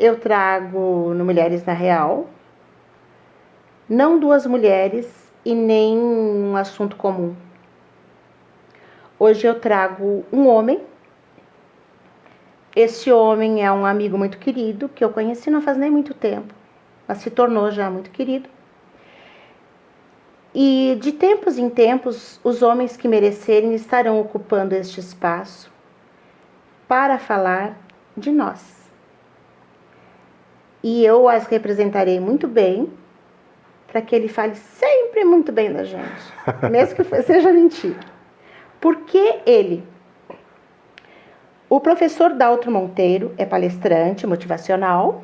eu trago no Mulheres na Real, não duas mulheres e nem um assunto comum. Hoje eu trago um homem. Este homem é um amigo muito querido, que eu conheci não faz nem muito tempo, mas se tornou já muito querido. E de tempos em tempos, os homens que merecerem estarão ocupando este espaço para falar de nós. E eu as representarei muito bem, para que ele fale sempre muito bem da gente, mesmo que seja mentira. Por que ele? O professor Daltro Monteiro é palestrante motivacional,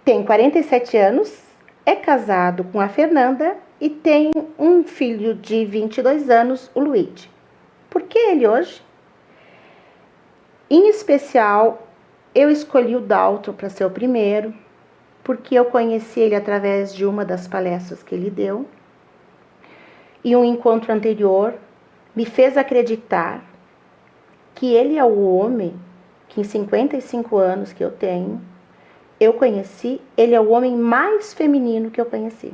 tem 47 anos, é casado com a Fernanda e tem um filho de 22 anos, o Luigi. Por que ele hoje? Em especial, eu escolhi o Daltro para ser o primeiro, porque eu conheci ele através de uma das palestras que ele deu. E um encontro anterior me fez acreditar que ele é o homem que em 55 anos que eu tenho, eu conheci, ele é o homem mais feminino que eu conheci.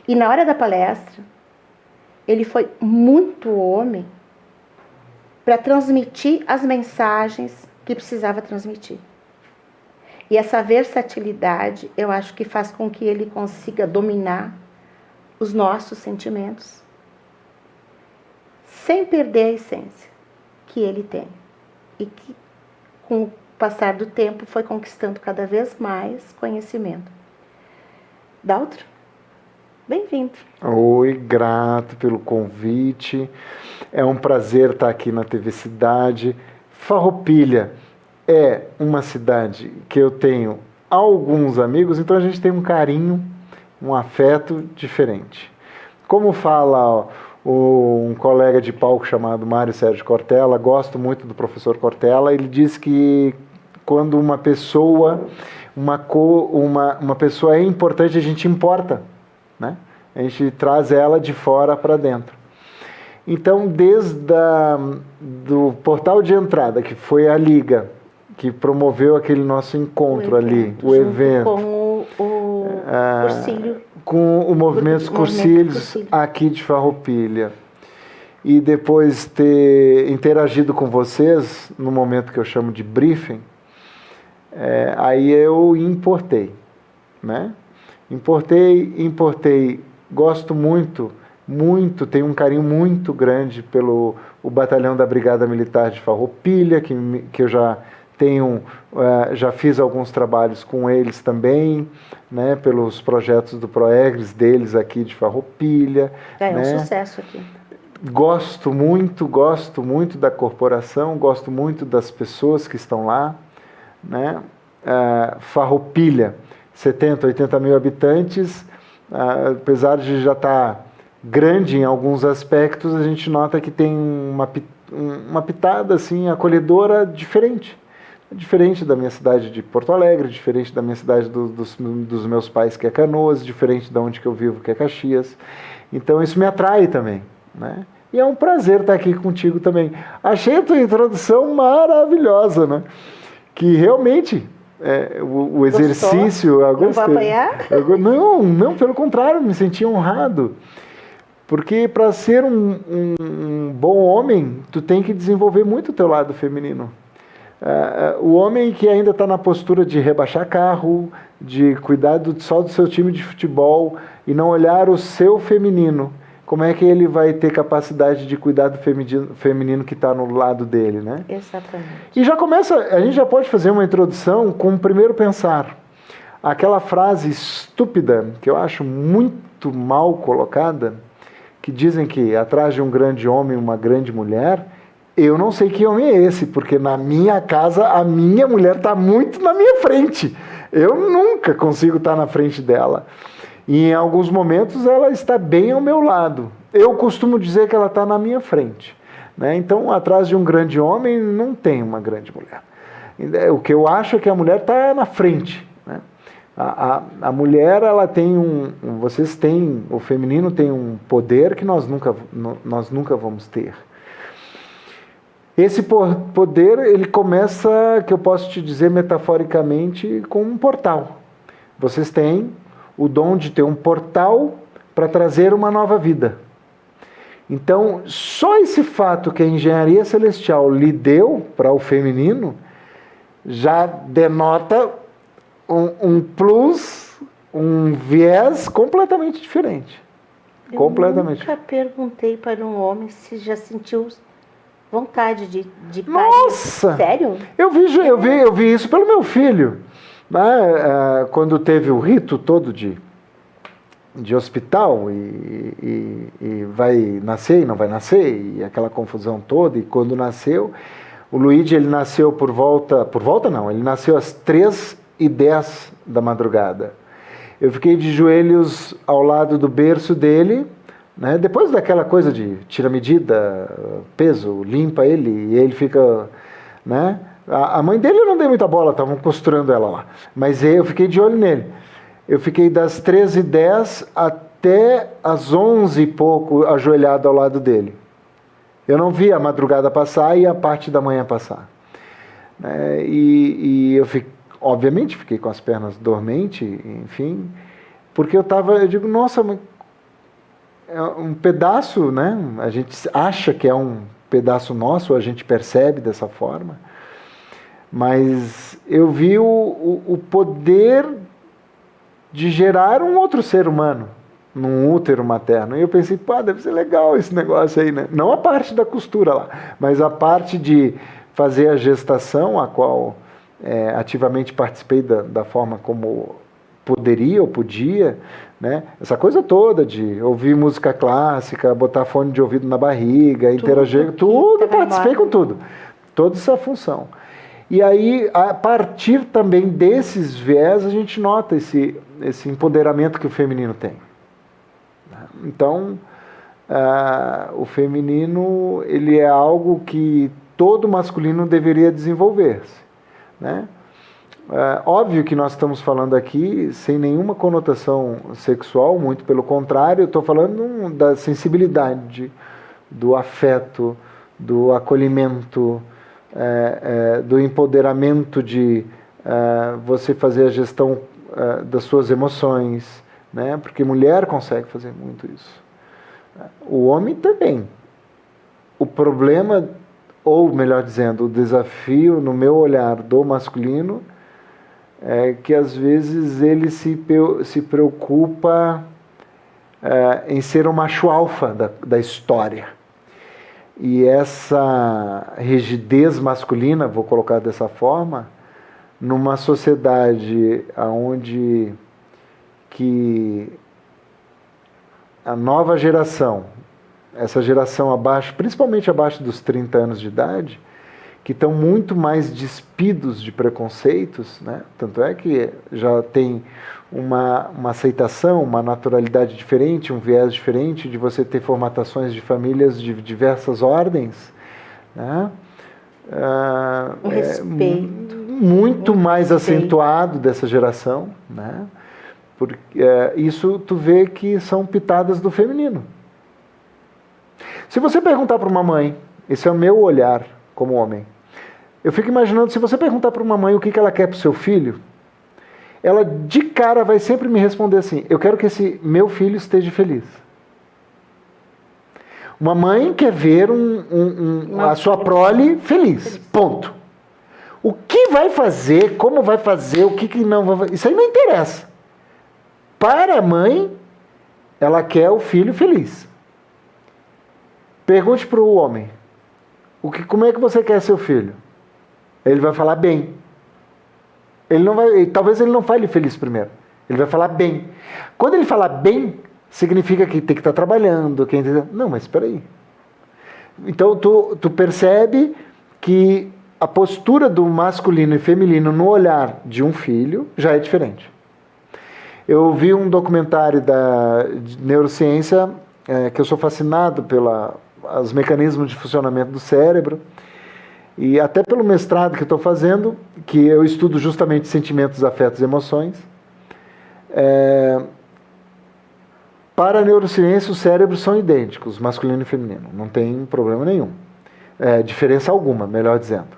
E na hora da palestra, ele foi muito homem para transmitir as mensagens que precisava transmitir. E essa versatilidade, eu acho que faz com que ele consiga dominar os nossos sentimentos, sem perder a essência que ele tem. E que, com o passar do tempo, foi conquistando cada vez mais conhecimento. Daltro, bem-vindo. Oi, grato pelo convite. É um prazer estar aqui na TV Cidade. Farroupilha é uma cidade que eu tenho alguns amigos, então a gente tem um carinho, um afeto diferente. Como fala um colega de palco chamado Mário Sérgio Cortella, gosto muito do professor Cortella, ele diz que quando uma pessoa é importante, a gente importa, né? A gente traz ela de fora para dentro. Então, desde do portal de entrada, que foi a Liga, que promoveu aquele nosso encontro o evento, com o Cursilho, com o Movimento Cursilhos aqui de Farroupilha, e depois ter interagido com vocês no momento que eu chamo de briefing, aí eu importei, né? Importei, gosto muito, tenho um carinho muito grande pelo o Batalhão da Brigada Militar de Farroupilha, que eu já fiz alguns trabalhos com eles também, né, pelos projetos do Proegres deles aqui de Farroupilha. É né? um sucesso aqui. Gosto muito da corporação, gosto muito das pessoas que estão lá, né? Farroupilha, 70, 80 mil habitantes, apesar de já estar grande em alguns aspectos, a gente nota que tem uma pitada assim, acolhedora diferente da minha cidade de Porto Alegre, diferente da minha cidade dos meus pais, que é Canoas, diferente de onde que eu vivo, que é Caxias. Então isso me atrai também, né? E é um prazer estar aqui contigo também. Achei a tua introdução maravilhosa, né? Que realmente o exercício... Eu gostei. Não vai apanhar? Não, pelo contrário, me senti honrado. Porque para ser um bom homem, tu tem que desenvolver muito o teu lado feminino. O homem que ainda está na postura de rebaixar carro, de cuidar só do seu time de futebol e não olhar o seu feminino, como é que ele vai ter capacidade de cuidar do feminino que está no lado dele, né? Exatamente. E a gente já pode fazer uma introdução com o primeiro pensar. Aquela frase estúpida, que eu acho muito mal colocada, que dizem que atrás de um grande homem, uma grande mulher. Eu não sei que homem é esse, porque na minha casa a minha mulher está muito na minha frente. Eu nunca consigo estar na frente dela. E em alguns momentos ela está bem ao meu lado. Eu costumo dizer que ela está na minha frente, né? Então, atrás de um grande homem não tem uma grande mulher. O que eu acho é que a mulher está na frente, né? A mulher, ela tem o feminino tem um poder que nós nunca vamos ter. Esse poder, ele começa, que eu posso te dizer metaforicamente, com um portal. Vocês têm o dom de ter um portal para trazer uma nova vida. Então, só esse fato que a engenharia celestial lhe deu para o feminino, já denota um plus, um viés completamente diferente. Eu nunca perguntei para um homem se já sentiu vontade de parir. Nossa! Sério? Eu vi isso pelo meu filho. Né? Quando teve o rito todo de hospital e vai nascer e não vai nascer, e aquela confusão toda, e quando nasceu, o Luigi, ele nasceu ele nasceu às 3h10 da madrugada. Eu fiquei de joelhos ao lado do berço dele, né? Depois daquela coisa de tira medida, peso, limpa ele, e ele fica, né? A mãe dele eu não dei muita bola, estavam costurando ela lá, mas eu fiquei de olho nele. Eu fiquei das 13h10 até as 11 e pouco ajoelhado ao lado dele. Eu não vi a madrugada passar e a parte da manhã passar. E eu obviamente fiquei com as pernas dormentes, enfim, porque eu digo, nossa, é um pedaço, né? A gente acha que é um pedaço nosso, a gente percebe dessa forma, mas eu vi o poder de gerar um outro ser humano num útero materno. E eu pensei, pá, deve ser legal esse negócio aí, né? Não a parte da costura lá, mas a parte de fazer a gestação, a qual ativamente participei da forma como poderia ou podia, né? Essa coisa toda de ouvir música clássica, botar fone de ouvido na barriga, interagir, tudo, participei com tudo. Toda essa função. E aí, a partir também desses viés, a gente nota esse empoderamento que o feminino tem. Então, o feminino, ele é algo que todo masculino deveria desenvolver-se, né? Óbvio que nós estamos falando aqui sem nenhuma conotação sexual, muito pelo contrário, eu estou falando da sensibilidade, do afeto, do acolhimento, do empoderamento de você fazer a gestão das suas emoções, né? Porque mulher consegue fazer muito isso. O homem também. O problema, ou melhor dizendo, o desafio no meu olhar do masculino é que às vezes ele se preocupa em ser o macho alfa da história. E essa rigidez masculina, vou colocar dessa forma, numa sociedade onde que a nova geração, essa geração abaixo, principalmente abaixo dos 30 anos de idade, que estão muito mais despidos de preconceitos, né? Tanto é que já tem uma aceitação, uma naturalidade diferente, um viés diferente de você ter formatações de famílias de diversas ordens, né? Um respeito. Muito mais acentuado dessa geração, né? Porque isso tu vê que são pitadas do feminino. Se você perguntar para uma mãe, esse é o meu olhar como homem, eu fico imaginando, se você perguntar para uma mãe o que ela quer para o seu filho, ela de cara vai sempre me responder assim: eu quero que esse meu filho esteja feliz. Uma mãe quer ver a sua prole feliz, ponto. O que vai fazer, como vai fazer, o que não vai fazer, isso aí não interessa. Para a mãe, ela quer o filho feliz. Pergunte para o homem, como é que você quer seu filho? Ele vai falar bem. Talvez ele não fale feliz primeiro. Ele vai falar bem. Quando ele falar bem, significa que tem que estar trabalhando. Não, mas espera aí. Então, tu percebe que a postura do masculino e feminino no olhar de um filho já é diferente. Eu vi um documentário de neurociência, que eu sou fascinado pelos mecanismos de funcionamento do cérebro, e até pelo mestrado que estou fazendo, que eu estudo justamente sentimentos, afetos e emoções. Para a neurociência, os cérebros são idênticos, masculino e feminino, não tem problema nenhum. diferença alguma, melhor dizendo.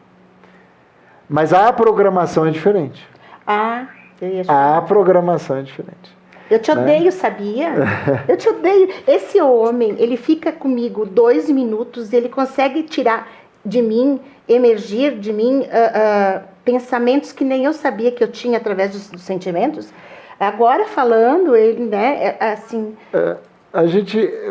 Mas a programação é diferente. A programação é diferente. Eu te odeio, sabia? Eu te odeio. Esse homem, ele fica comigo 2 minutos, ele consegue tirar de mim, emergir de mim pensamentos que nem eu sabia que eu tinha através dos sentimentos. Agora falando, ele, né, assim...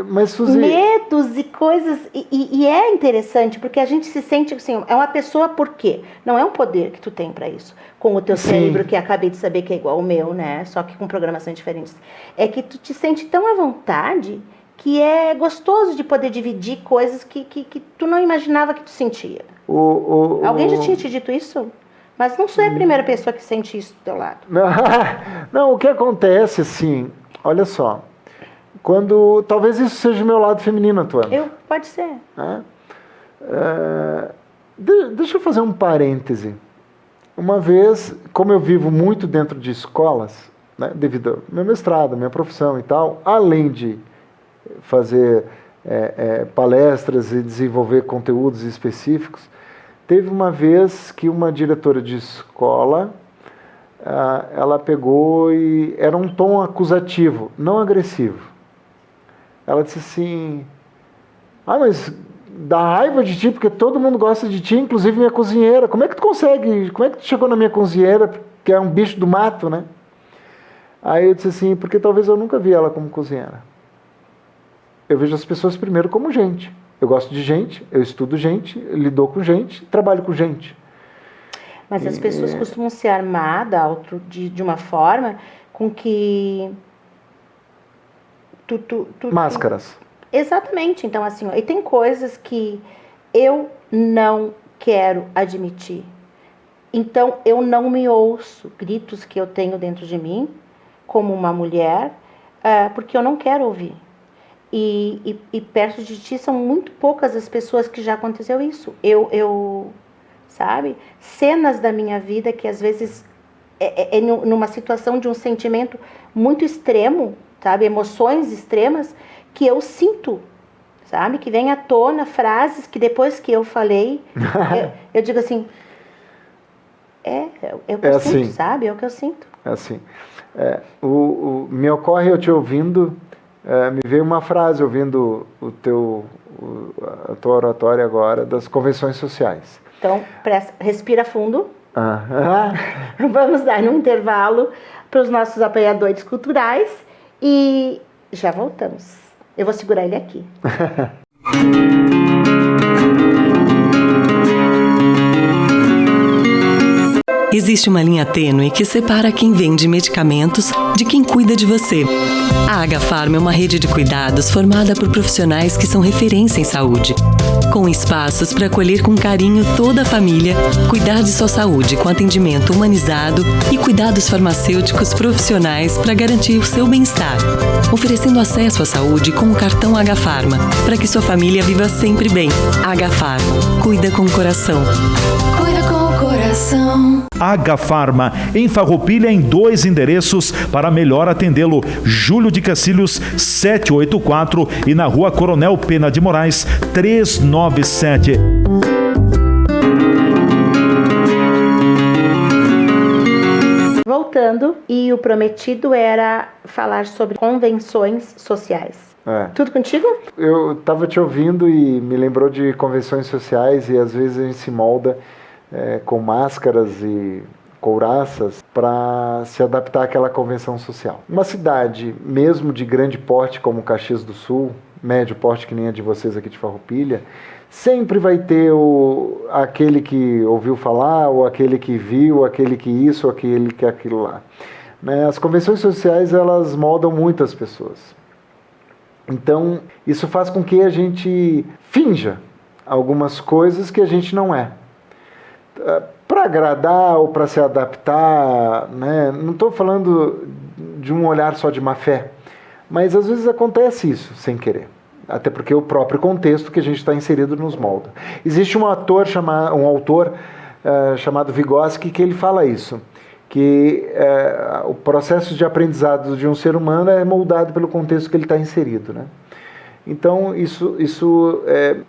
Mas Suzy... medos e coisas, e é interessante, porque a gente se sente assim, é uma pessoa por quê? Não é um poder que tu tem para isso, com o teu cérebro, que acabei de saber que é igual ao meu, né, só que com programações diferentes. É que tu te sente tão à vontade, que é gostoso de poder dividir coisas que tu não imaginava que tu sentia. Alguém já tinha te dito isso? Mas não sou a primeira pessoa que sente isso do teu lado. Não, o que acontece, assim, olha só, talvez isso seja o meu lado feminino atuando. Pode ser. Deixa eu fazer um parêntese. Uma vez, como eu vivo muito dentro de escolas, né, devido ao meu mestrado, minha profissão e tal, além de fazer palestras e desenvolver conteúdos específicos, teve uma vez que uma diretora de escola, ela pegou e era um tom acusativo, não agressivo. Ela disse assim, mas dá raiva de ti, porque todo mundo gosta de ti, inclusive minha cozinheira. Como é que tu chegou na minha cozinheira, que é um bicho do mato, né? Aí eu disse assim, porque talvez eu nunca vi ela como cozinheira. Eu vejo as pessoas primeiro como gente. Eu gosto de gente, eu estudo gente, lido com gente, trabalho com gente. Mas as pessoas costumam se armar de uma forma com que... Máscaras. Exatamente. Então, assim, e tem coisas que eu não quero admitir. Então, eu não me ouço gritos que eu tenho dentro de mim, como uma mulher, porque eu não quero ouvir. E perto de ti são muito poucas as pessoas que já aconteceu isso. Sabe? Cenas da minha vida que às vezes numa situação de um sentimento muito extremo, sabe? Emoções extremas que eu sinto, sabe? Que vem à tona frases que depois que eu falei, eu digo assim, o que eu sinto, sabe? É o que eu sinto. É assim. Me ocorre eu te ouvindo, me veio uma frase ouvindo a tua oratória agora das convenções sociais. Então, respira fundo. Vamos dar um intervalo para os nossos apoiadores culturais e já voltamos. Eu vou segurar ele aqui. Existe uma linha tênue que separa quem vende medicamentos de quem cuida de você. A Agafarma é uma rede de cuidados formada por profissionais que são referência em saúde, com espaços para acolher com carinho toda a família, cuidar de sua saúde com atendimento humanizado e cuidados farmacêuticos profissionais para garantir o seu bem-estar, oferecendo acesso à saúde com o cartão Agafarma, para que sua família viva sempre bem. Agafarma, cuida com o coração. Cuida com o coração. Agafarma, em Farroupilha, em 2 endereços para melhor atendê-lo. Júlio de Cacilhos, 784 e na Rua Coronel Pena de Moraes, 397. Voltando, e o prometido era falar sobre convenções sociais. Tudo contigo? Eu estava te ouvindo e me lembrou de convenções sociais e às vezes a gente se molda com máscaras e couraças para se adaptar àquela convenção social. Uma cidade, mesmo de grande porte como Caxias do Sul, médio porte que nem a de vocês aqui de Farroupilha, sempre vai ter aquele que ouviu falar, ou aquele que viu, aquele que isso, ou aquele que aquilo lá. Né? As convenções sociais, elas moldam muitas pessoas. Então, isso faz com que a gente finja algumas coisas que a gente não é. Para agradar ou para se adaptar, né? Não estou falando de um olhar só de má fé, mas às vezes acontece isso sem querer, até porque o próprio contexto que a gente está inserido nos molda. Existe um autor chamado Vygotsky que ele fala isso, que o processo de aprendizado de um ser humano é moldado pelo contexto que ele está inserido, né? Então, isso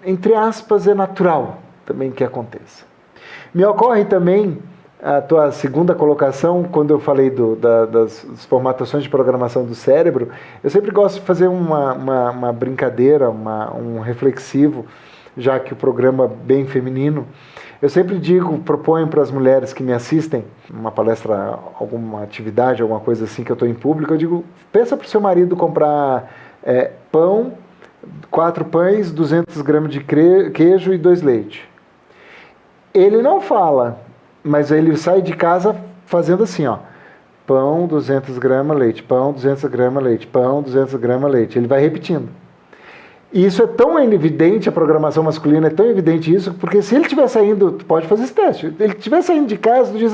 entre aspas, é natural também que aconteça. Me ocorre também a tua segunda colocação, quando eu falei das formatações de programação do cérebro. Eu sempre gosto de fazer uma brincadeira, um reflexivo, já que o programa é bem feminino. Eu sempre proponho para as mulheres que me assistem, uma palestra, alguma atividade, alguma coisa assim que eu estou em público, eu digo, pensa para o seu marido comprar pão, 4 pães, 200 gramas de queijo e 2 leite. Ele não fala, mas ele sai de casa fazendo assim, ó, pão, 200 gramas, leite, pão, 200 gramas, leite, pão, 200 gramas, leite. Ele vai repetindo. E isso é tão evidente, a programação masculina é tão evidente isso, porque se ele estiver saindo, tu pode fazer esse teste, ele estiver saindo de casa, tu diz,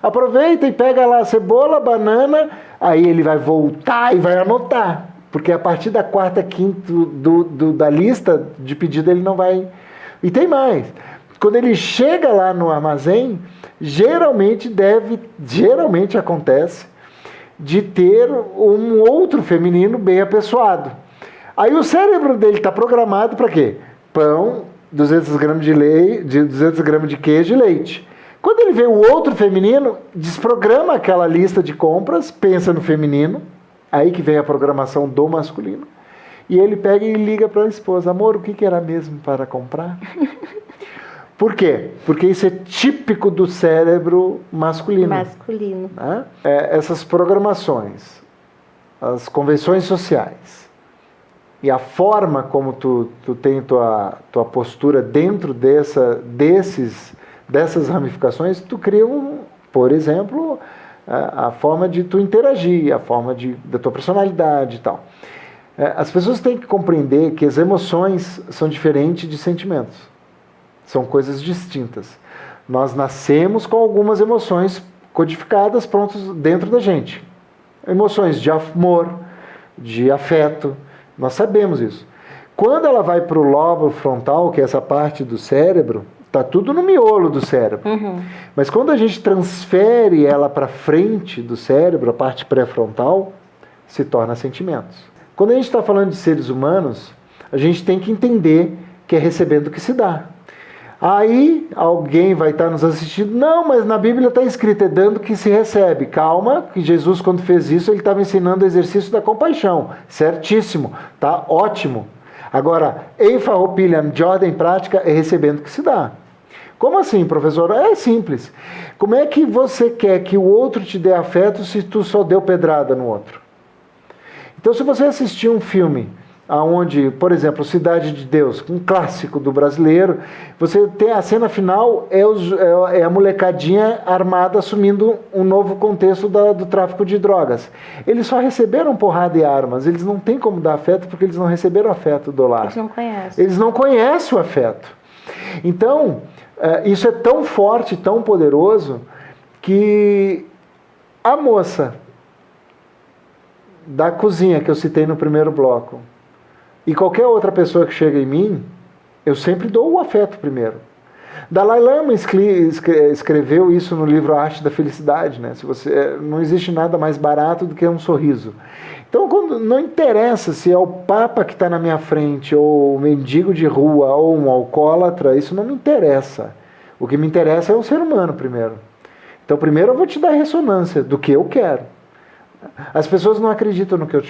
aproveita e pega lá cebola, banana, aí ele vai voltar e vai anotar, porque a partir da 4ª, 5ª da lista de pedido ele não vai... E tem mais, quando ele chega lá no armazém, geralmente acontece de ter um outro feminino bem apessoado. Aí o cérebro dele está programado para quê? Pão, 200 gramas de 200 gramas de queijo e leite. Quando ele vê o outro feminino, desprograma aquela lista de compras, pensa no feminino, aí que vem a programação do masculino, e ele pega e liga para a esposa, amor, o que era mesmo para comprar? Por quê? Porque isso é típico do cérebro masculino. Né? Essas programações, as convenções sociais, e a forma como tu tem tua postura dentro dessas ramificações, tu cria, por exemplo, a forma de tu interagir, a forma da tua personalidade e tal. As pessoas têm que compreender que as emoções são diferentes de sentimentos. São coisas distintas. Nós nascemos com algumas emoções codificadas, prontas dentro da gente. Emoções de amor, de afeto, nós sabemos isso. Quando ela vai para o lobo frontal, que é essa parte do cérebro, está tudo no miolo do cérebro. Uhum. Mas quando a gente transfere ela para frente do cérebro, a parte pré-frontal, se torna sentimentos. Quando a gente está falando de seres humanos, a gente tem que entender que é recebendo que se dá. Aí alguém vai estar nos assistindo, não, mas na Bíblia está escrito, é dando que se recebe. Calma, que Jesus quando fez isso, ele estava ensinando o exercício da compaixão. Certíssimo, tá ótimo. Agora, em farroupilha, de ordem prática, é recebendo que se dá. Como assim, professor? É simples. Como é que você quer que o outro te dê afeto se tu só deu pedrada no outro? Então, se você assistir um filme onde, por exemplo, Cidade de Deus, um clássico do brasileiro, você tem a cena final, é a molecadinha armada assumindo um novo contexto do tráfico de drogas. Eles só receberam porrada e armas, eles não têm como dar afeto porque eles não receberam afeto do lar. Eles não conhecem. Eles não conhecem o afeto. Então, isso é tão forte, tão poderoso, que a moça da cozinha que eu citei no primeiro bloco, e qualquer outra pessoa que chega em mim, eu sempre dou o afeto primeiro. Dalai Lama escreveu isso no livro A Arte da Felicidade, né? Não existe nada mais barato do que um sorriso. Então, não interessa se é o Papa que está na minha frente, ou o mendigo de rua, ou um alcoólatra, isso não me interessa. O que me interessa é o ser humano primeiro. Então, primeiro eu vou te dar ressonância do que eu quero. As pessoas não acreditam no que eu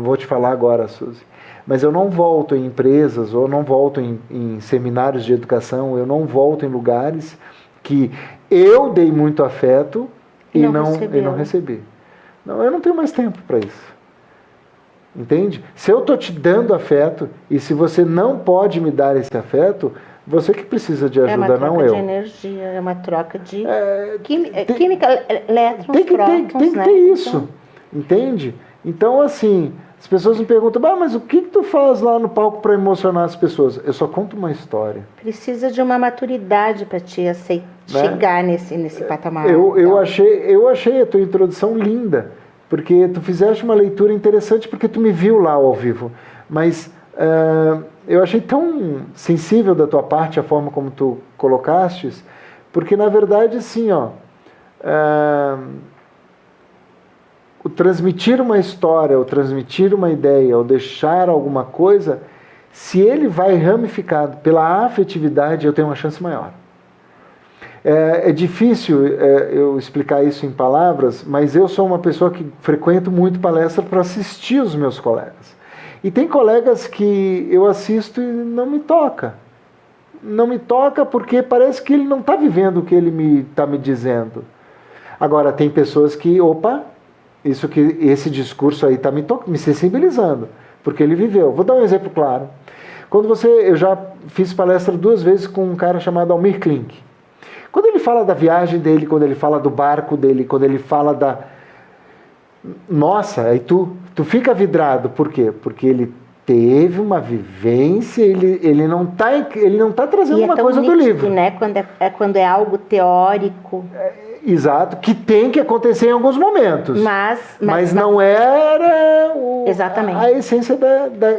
vou te falar agora, Suzy. Mas eu não volto em empresas, ou não volto em seminários de educação, eu não volto em lugares que eu dei muito afeto e não recebi. Não, eu não tenho mais tempo para isso. Entende? Se eu estou te dando afeto, e se você não pode me dar esse afeto, você que precisa de ajuda, não eu. É uma troca de energia, é uma troca de química, elétrons, tem que prótons, ter isso, entende? Então, assim, as pessoas me perguntam, mas o que tu faz lá no palco para emocionar as pessoas? Eu só conto uma história. Precisa de uma maturidade para te chegar nesse patamar. Eu achei a tua introdução linda, porque tu fizeste uma leitura interessante, porque tu me viu lá ao vivo, mas eu achei tão sensível da tua parte a forma como tu colocastes, porque na verdade assim, o transmitir uma história, ou transmitir uma ideia, ou deixar alguma coisa, se ele vai ramificado pela afetividade, eu tenho uma chance maior. É difícil eu explicar isso em palavras, mas eu sou uma pessoa que frequento muito palestra para assistir os meus colegas. E tem colegas que eu assisto e não me toca. Não me toca porque parece que ele não está vivendo o que ele está me dizendo. Agora, tem pessoas que, esse discurso aí está me sensibilizando, porque ele viveu. Vou dar um exemplo claro. Eu já fiz palestra 2 vezes com um cara chamado Almir Klink. Quando ele fala da viagem dele, quando ele fala do barco dele, quando ele fala da... Nossa, aí tu fica vidrado. Por quê? Porque ele teve uma vivência, ele não tá trazendo uma coisa do livro. Né? Quando é algo teórico. Exato, que tem que acontecer em alguns momentos. Mas não era exatamente a essência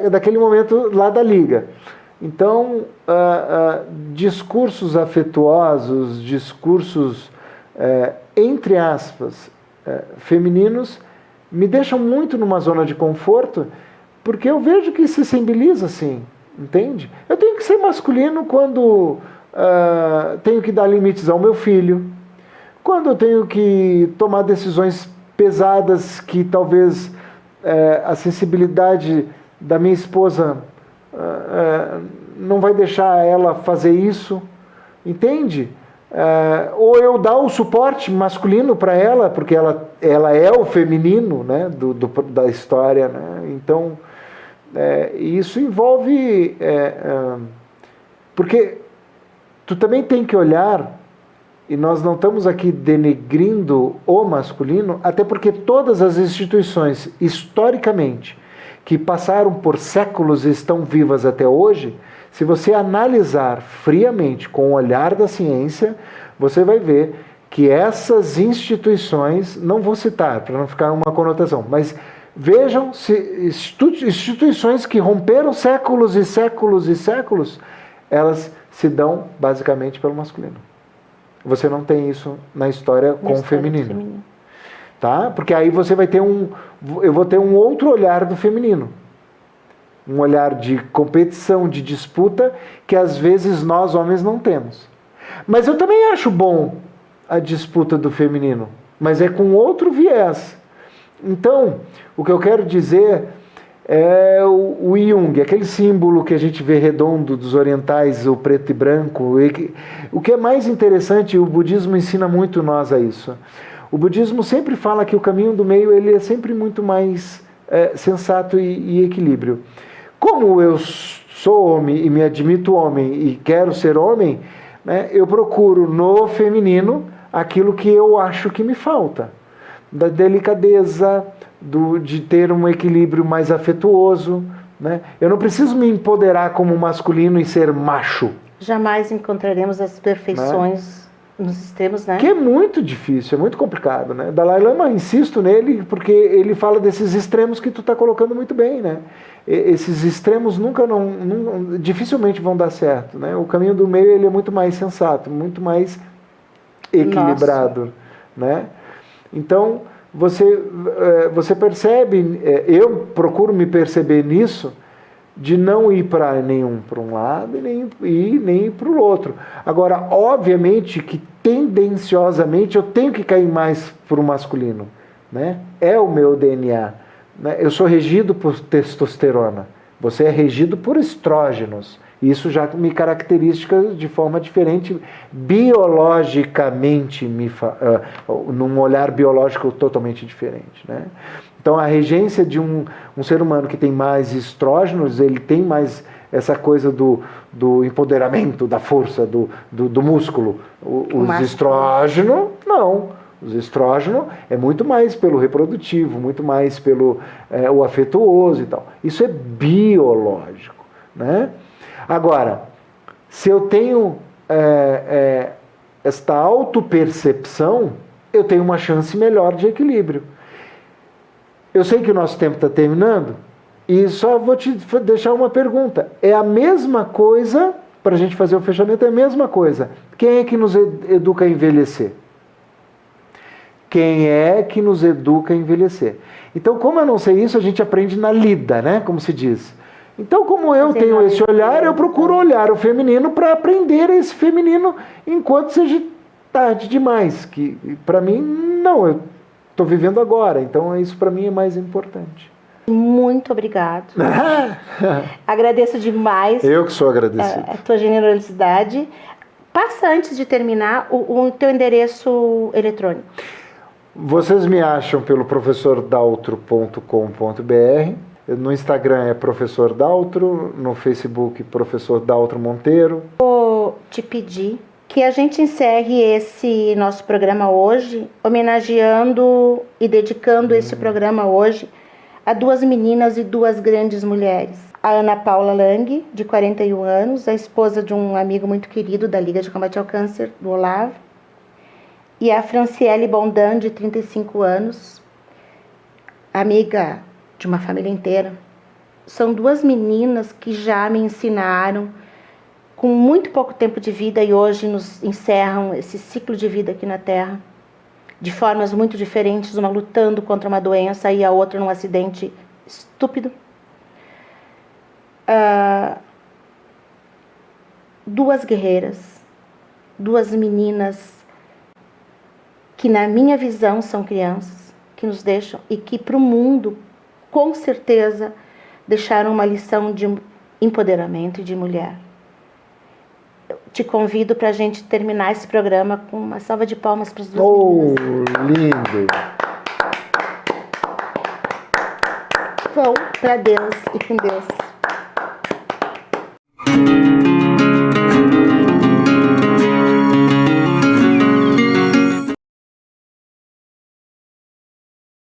daquele momento lá da Liga. Então, discursos afetuosos, discursos, entre aspas, femininos, me deixam muito numa zona de conforto, porque eu vejo que se simboliza assim, entende? Eu tenho que ser masculino quando tenho que dar limites ao meu filho, quando eu tenho que tomar decisões pesadas que talvez a sensibilidade da minha esposa não vai deixar ela fazer isso, entende? Ou eu dar o suporte masculino para ela, porque ela é o feminino, né, da história, né? Então, isso envolve... porque tu também tem que olhar, e nós não estamos aqui denegrindo o masculino, até porque todas as instituições, historicamente, que passaram por séculos e estão vivas até hoje, se você analisar friamente com o olhar da ciência, você vai ver que essas instituições, não vou citar para não ficar uma conotação, mas vejam instituições que romperam séculos e séculos e séculos, elas se dão basicamente pelo masculino. Você não tem isso na história com o feminino. Tá? Porque aí você vai ter eu vou ter um outro olhar do feminino. Um olhar de competição, de disputa, que às vezes nós homens não temos. Mas eu também acho bom a disputa do feminino, mas é com outro viés. Então, o que eu quero dizer é o Jung, aquele símbolo que a gente vê redondo dos orientais, o preto e branco. O que é mais interessante, o budismo ensina muito nós a isso. O budismo sempre fala que o caminho do meio ele é sempre muito mais sensato e equilíbrio. Como eu sou homem e me admito homem e quero ser homem, né, eu procuro no feminino aquilo que eu acho que me falta. Da delicadeza, de ter um equilíbrio mais afetuoso. Né? Eu não preciso me empoderar como masculino e ser macho. Jamais encontraremos as perfeições, né, nos extremos, né? Que é muito difícil, é muito complicado, né? Dalai Lama, insisto nele, porque ele fala desses extremos que tu está colocando muito bem, né? Esses extremos dificilmente vão dar certo, né? O caminho do meio ele é muito mais sensato, muito mais equilibrado, né? Então, você percebe, eu procuro me perceber nisso, de não ir para um lado e nem para o outro. Agora, obviamente que tendenciosamente eu tenho que cair mais para o masculino, né? É o meu DNA. Né? Eu sou regido por testosterona, você é regido por estrógenos. Isso já me caracteriza de forma diferente, biologicamente, num olhar biológico totalmente diferente. Né? Então, a regência de um ser humano que tem mais estrógenos, ele tem mais essa coisa do empoderamento, da força, do músculo. Os estrógenos, não. Os estrógenos é muito mais pelo reprodutivo, muito mais pelo o afetuoso e tal. Isso é biológico. Né? Agora, se eu tenho esta autopercepção, eu tenho uma chance melhor de equilíbrio. Eu sei que o nosso tempo está terminando e só vou te deixar uma pergunta. É a mesma coisa, para a gente fazer o fechamento, é a mesma coisa. Quem é que nos educa a envelhecer? quem é que nos educa a envelhecer. Então, como eu não sei isso, a gente aprende na lida, né? Como se diz. Então, como eu tenho esse olhar, eu procuro olhar o feminino para aprender esse feminino enquanto seja tarde demais. Que para mim, não, eu estou vivendo agora. Então, isso para mim é mais importante. Muito obrigado. Agradeço demais. Eu que sou agradecido. A tua generosidade. Passa, antes de terminar, o teu endereço eletrônico. Vocês me acham pelo professordaltro.com.br. No Instagram é Professor Daltro, no Facebook Professor Daltro Monteiro. Vou te pedir que a gente encerre esse nosso programa hoje, homenageando e dedicando esse programa hoje a duas meninas e duas grandes mulheres. A Ana Paula Lang, de 41 anos, a esposa de um amigo muito querido da Liga de Combate ao Câncer, do Olavo, e a Franciele Bondan, de 35 anos, amiga de uma família inteira. São duas meninas que já me ensinaram, com muito pouco tempo de vida, e hoje nos encerram esse ciclo de vida aqui na Terra, de formas muito diferentes, uma lutando contra uma doença e a outra num acidente estúpido. Duas guerreiras, duas meninas que, na minha visão, são crianças, que nos deixam e que para o mundo, com certeza, deixaram uma lição de empoderamento e de mulher. Eu te convido para a gente terminar esse programa com uma salva de palmas para as duas meninas. Lindo! Vão para Deus e com Deus.